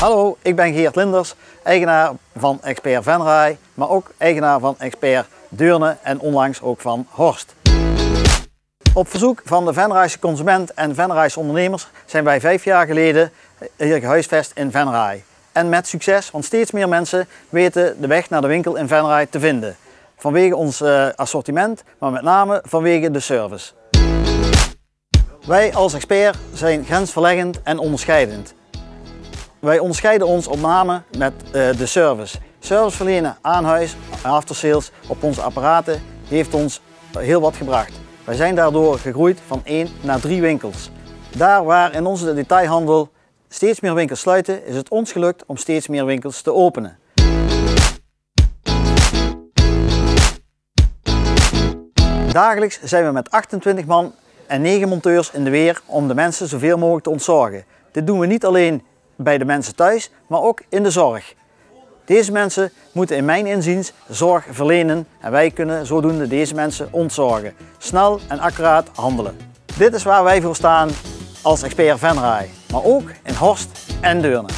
Hallo, ik ben Geert Linders, eigenaar van Expert Venray, maar ook eigenaar van Expert Deurne en onlangs ook van Horst. Op verzoek van de Venrayse consument en Venrayse ondernemers zijn wij 5 jaar geleden hier gehuisvest in Venray. En met succes, want steeds meer mensen weten de weg naar de winkel in Venray te vinden. Vanwege ons assortiment, maar met name vanwege de service. Wij als expert zijn grensverleggend en onderscheidend. Wij onderscheiden ons op name met de service. Service verlenen aan huis, aftersales op onze apparaten heeft ons heel wat gebracht. Wij zijn daardoor gegroeid van 1 naar 3 winkels. Daar waar in onze detailhandel steeds meer winkels sluiten, is het ons gelukt om steeds meer winkels te openen. Dagelijks zijn we met 28 man en 9 monteurs in de weer om de mensen zoveel mogelijk te ontzorgen. Dit doen we niet alleen bij de mensen thuis, maar ook in de zorg. Deze mensen moeten in mijn inziens zorg verlenen en wij kunnen zodoende deze mensen ontzorgen. Snel en accuraat handelen. Dit is waar wij voor staan als Expert Venray, maar ook in Horst en Deurne.